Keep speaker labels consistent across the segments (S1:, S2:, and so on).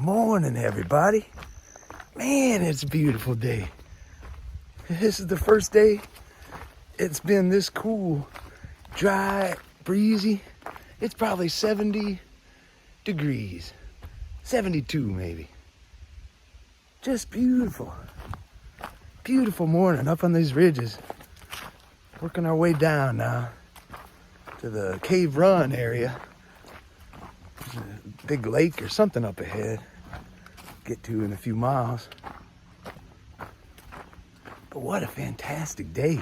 S1: morning, everybody. Man, it's a beautiful day. This is the first day it's been this cool, dry, breezy. It's probably 70 degrees, 72 maybe. Just beautiful. Beautiful morning up on these ridges. Working our way down now to the Cave Run area. There's a big lake or something up ahead. Get to in a few miles. But what a fantastic day.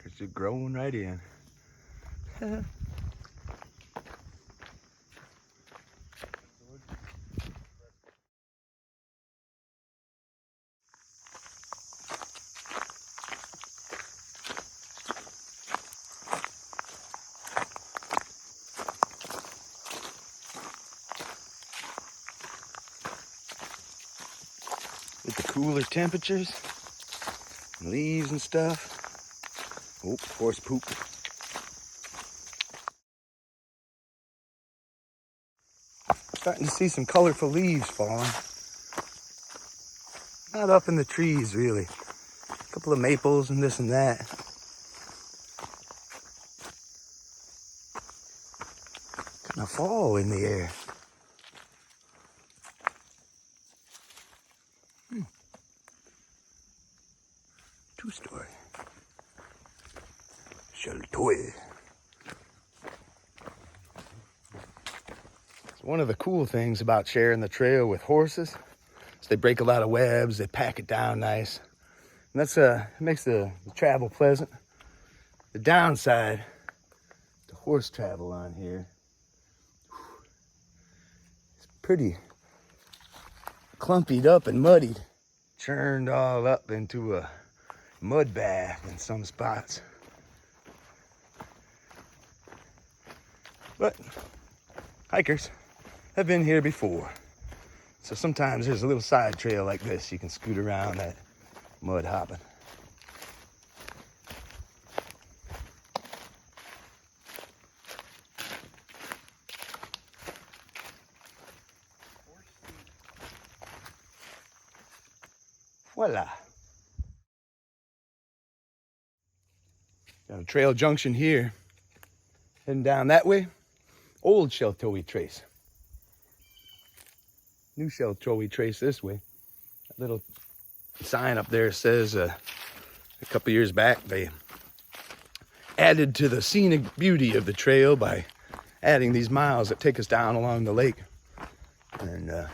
S1: It's just growing right in. With the cooler temperatures, and leaves and stuff. Oh, horse poop. Starting to see some colorful leaves falling. Not up in the trees, really. A couple of maples and this and that. Kind of fall in the air. Two-story. Sheltowee. One of the cool things about sharing the trail with horses is they break a lot of webs, they pack it down nice. And that's it makes the travel pleasant. The downside, the horse travel on here, it's pretty clumpied up and muddied. Churned all up into a mud bath in some spots. But hikers have been here before. So sometimes there's a little side trail like this. You can scoot around that mud hopping. Voila. Got a trail junction here. Heading down that way. Old Sheltowee trace. New Sheltowee trace this way. That little sign up there says a couple years back they added to the scenic beauty of the trail by adding these miles that take us down along the lake. And so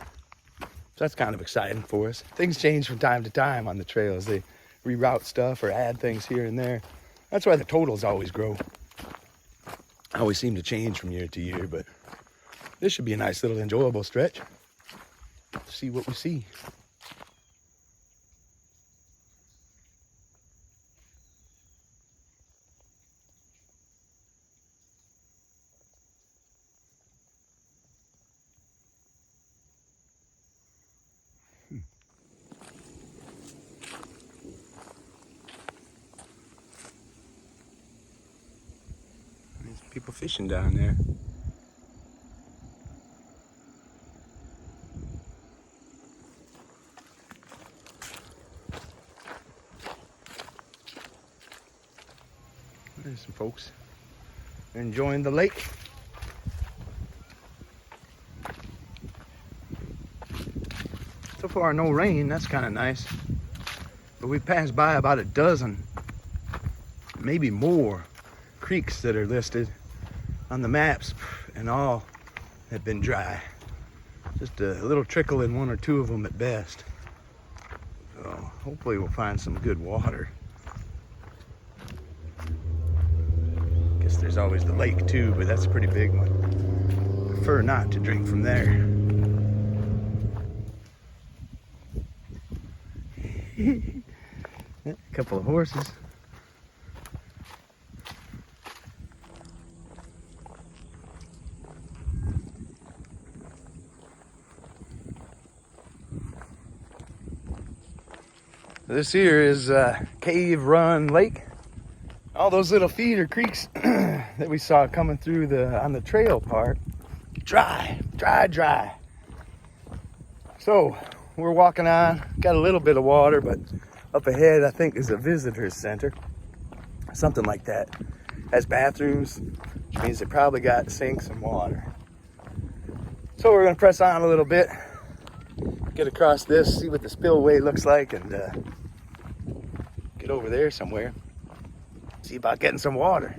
S1: that's kind of exciting for us. Things change from time to time on the trails. They reroute stuff or add things here and there. That's why the totals always grow. Always seem to change from year to year, but this should be a nice little enjoyable stretch. See what we see. There's people fishing down there. There's some folks enjoying the lake. So far, no rain. That's kind of nice. But we passed by about a dozen, maybe more, creeks that are listed on the maps, and all have been dry. Just a little trickle in one or two of them at best. So hopefully we'll find some good water. Guess there's always the lake too, but that's a pretty big one. Prefer not to drink from there. A couple of horses. This here is Cave Run Lake. All those little feeder creeks that we saw coming through on the trail part, dry. So we're walking on, got a little bit of water, but up ahead I think is a visitor's center, something like that. Has bathrooms, which means it probably got sinks and water. So we're gonna press on a little bit, get across this, see what the spillway looks like, and get over there somewhere, see about getting some water.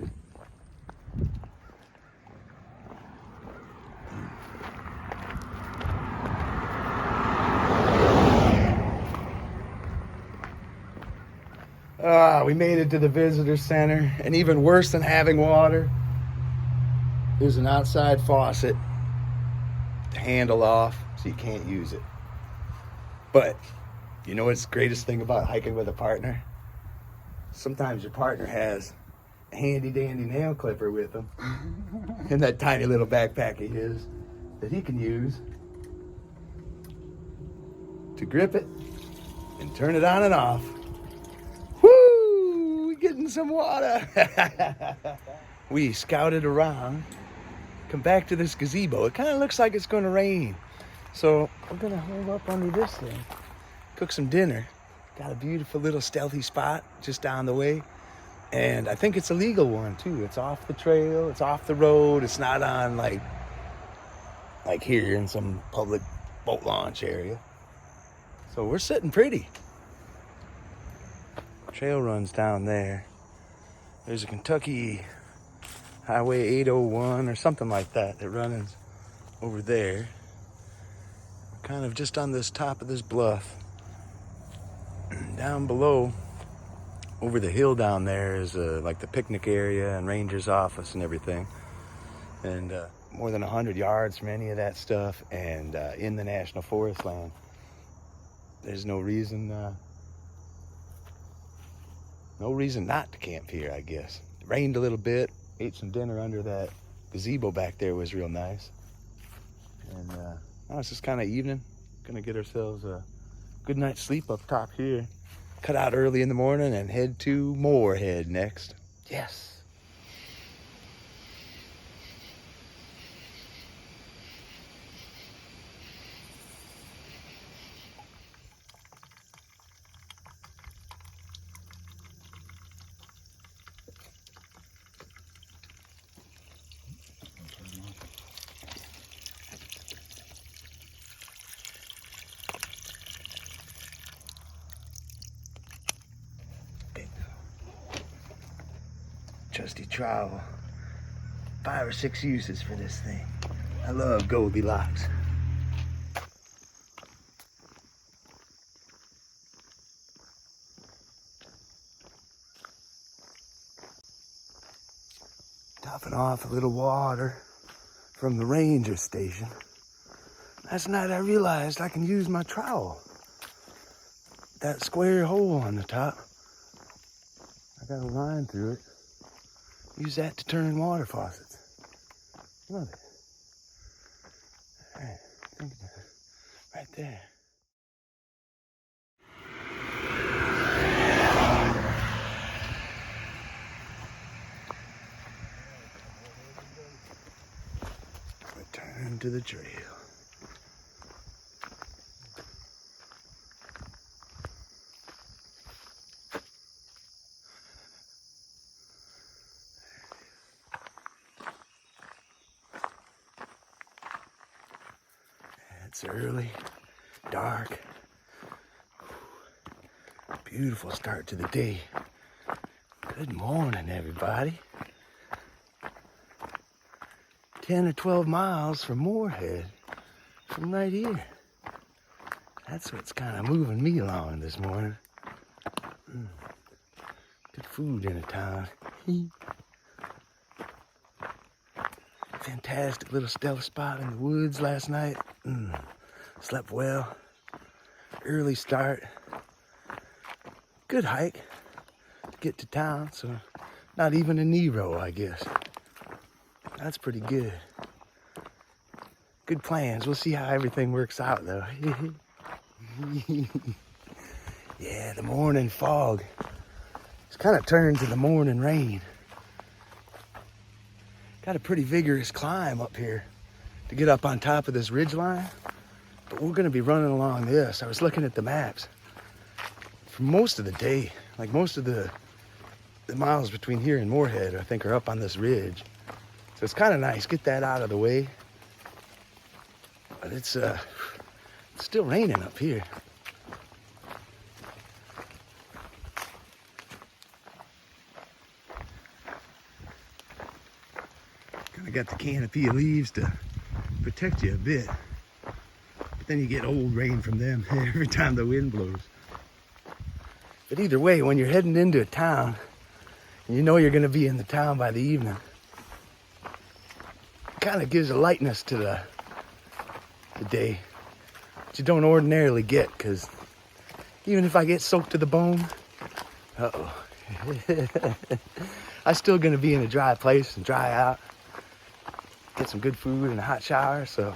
S1: We made it to the visitor center, and even worse than having water, there's an outside faucet, the handle off, so you can't use it. But you know what's the greatest thing about hiking with a partner? Sometimes your partner has a handy dandy nail clipper with him in that tiny little backpack of his that he can use to grip it and turn it on and off. Woo! We're getting some water. We scouted around, come back to this gazebo. It kind of looks like it's going to rain. So we're going to hold up under this thing, cook some dinner. Got a beautiful little stealthy spot just down the way. And I think it's a legal one too. It's off the trail, it's off the road. It's not on like here in some public boat launch area. So we're sitting pretty. Trail runs down there. There's a Kentucky Highway 801 or something like that that runs over there. We're kind of just on this top of this bluff. Down below, over the hill down there is like the picnic area and ranger's office and everything. And more than 100 yards from any of that stuff, and in the national forest land. There's no reason not to camp here, I guess. It rained a little bit, ate some dinner under that gazebo back there, was real nice. And now it's just kind of evening. Gonna get ourselves a good night's sleep up top here. Cut out early in the morning and head to Morehead next. Yes. Trusty trowel. 5 or 6 uses for this thing. I love Goldilocks. Topping off a little water from the ranger station. Last night I realized I can use my trowel. That square hole on the top. I got a line through it. Use that to turn water faucets. Love it. All right, think about it. Right there. Return to the trail. It's early, dark, beautiful start to the day. Good morning, everybody. 10 or 12 miles from Morehead, from right here. That's what's kind of moving me along this morning. Good food in a town. Fantastic little stealth spot in the woods last night. Slept well. Early start. Good hike to get to town, so not even a Nero, I guess. That's pretty good. Good plans. We'll see how everything works out, though. Yeah, the morning fog. It's kind of turned to the morning rain. Got a pretty vigorous climb up here to get up on top of this ridge line. But we're gonna be running along this. I was looking at the maps. For most of the day, like most of the miles between here and Morehead, I think are up on this ridge. So it's kind of nice, get that out of the way. But it's still raining up here. Kind of got the canopy of leaves to protect you a bit. But then you get old rain from them every time the wind blows. But either way, when you're heading into a town, and you know you're gonna be in the town by the evening, it kind of gives a lightness to the day that you don't ordinarily get, because even if I get soaked to the bone, I'm still gonna be in a dry place and dry out, get some good food and a hot shower, so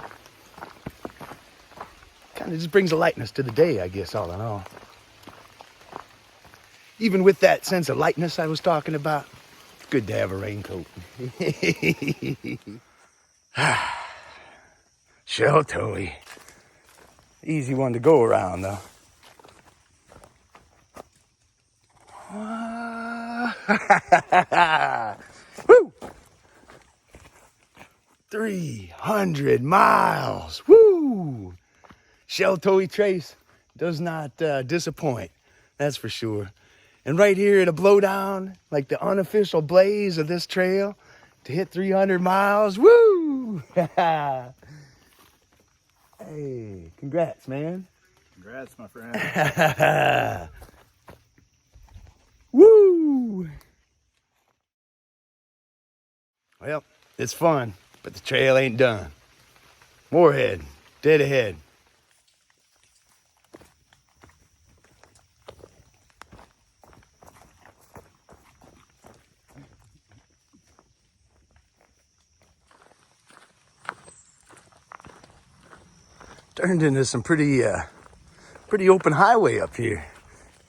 S1: kind of just brings a lightness to the day, I guess, all in all. Even with that sense of lightness I was talking about, it's good to have a raincoat. Sheltowee. Easy one to go around, though. Woo! 300 miles. Woo! Sheltowee Trace does not disappoint, that's for sure. And right here at a blowdown, like the unofficial blaze of this trail, to hit 300 miles, woo! Hey, congrats, man.
S2: Congrats, my friend.
S1: Woo! Well, it's fun, but the trail ain't done. Morehead, dead ahead. Turned into some pretty open highway up here.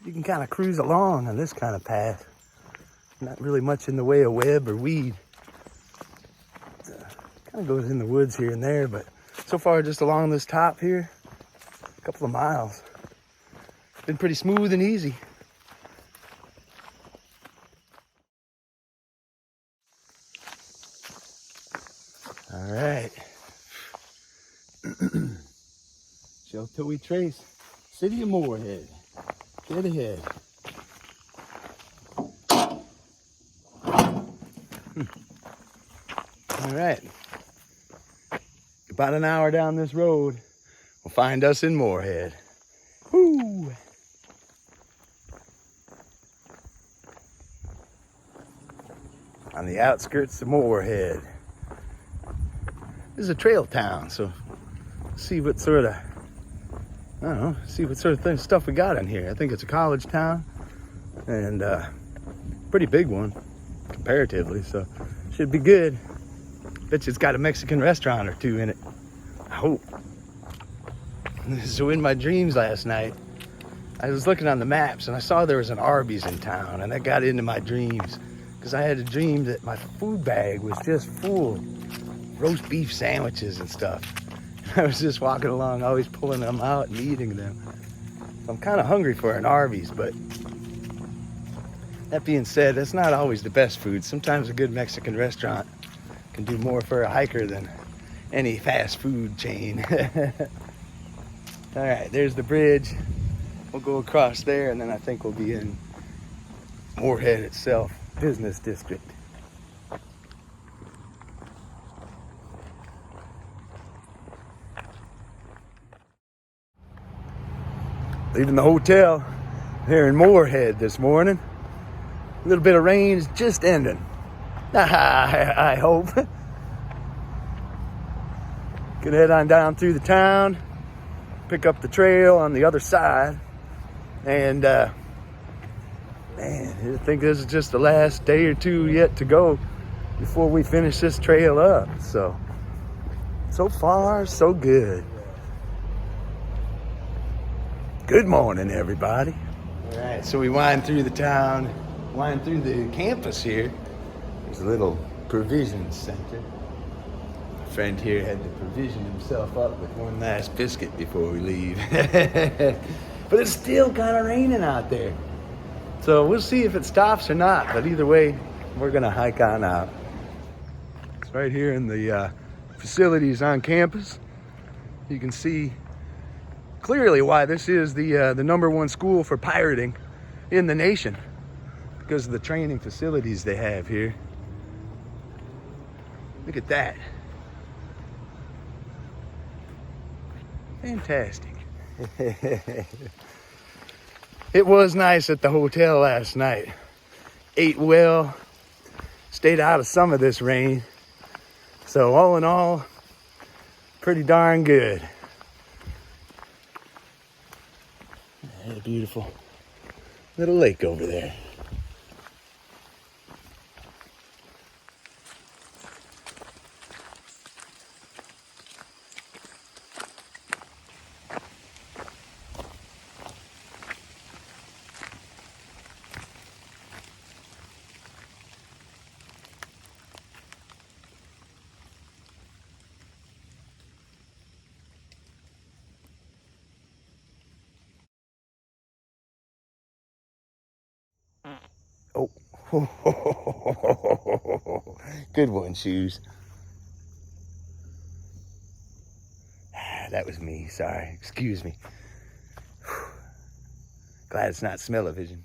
S1: You can kind of cruise along on this kind of path. Not really much in the way of web or weed. Kind of goes in the woods here and there, but so far just along this top here, a couple of miles. Been pretty smooth and easy. All right. Sheltowee Trace, City of Morehead. Dead ahead. All right. About an hour down this road, will find us in Morehead. Woo! On the outskirts of Morehead. This is a trail town, so see what sort of, I don't know, see what sort of stuff we got in here. I think it's a college town, and pretty big one, comparatively, so should be good. Bet you it's got a Mexican restaurant or two in it. I hope. So in my dreams last night, I was looking on the maps and I saw there was an Arby's in town, and that got into my dreams because I had a dream that my food bag was just full of roast beef sandwiches and stuff. I was just walking along, always pulling them out and eating them. So I'm kind of hungry for an Arby's, but that being said, that's not always the best food. Sometimes a good Mexican restaurant can do more for a hiker than any fast food chain. All right, there's the bridge. We'll go across there, and then I think we'll be in Morehead itself, business district. Leaving the hotel here in Morehead this morning. A little bit of rain is just ending. I hope. Gonna head on down through the town, pick up the trail on the other side, and man, I think this is just the last day or two yet to go before we finish this trail up. So far, so good. Good morning, everybody. All right, so we wind through the town, wind through the campus here. There's a little provision center. My friend here had to provision himself up with one last biscuit before we leave. But it's still kind of raining out there. So we'll see if it stops or not. But either way, we're gonna hike on out. It's right here in the facilities on campus. You can see clearly why this is the #1 school for pirating in the nation, because of the training facilities they have here. Look at that. Fantastic. It was nice at the hotel last night. Ate well, stayed out of some of this rain. So all in all, pretty darn good. A beautiful little lake over there. Oh, good one, Shoes. That was me, sorry, excuse me. Glad it's not smell-o-vision.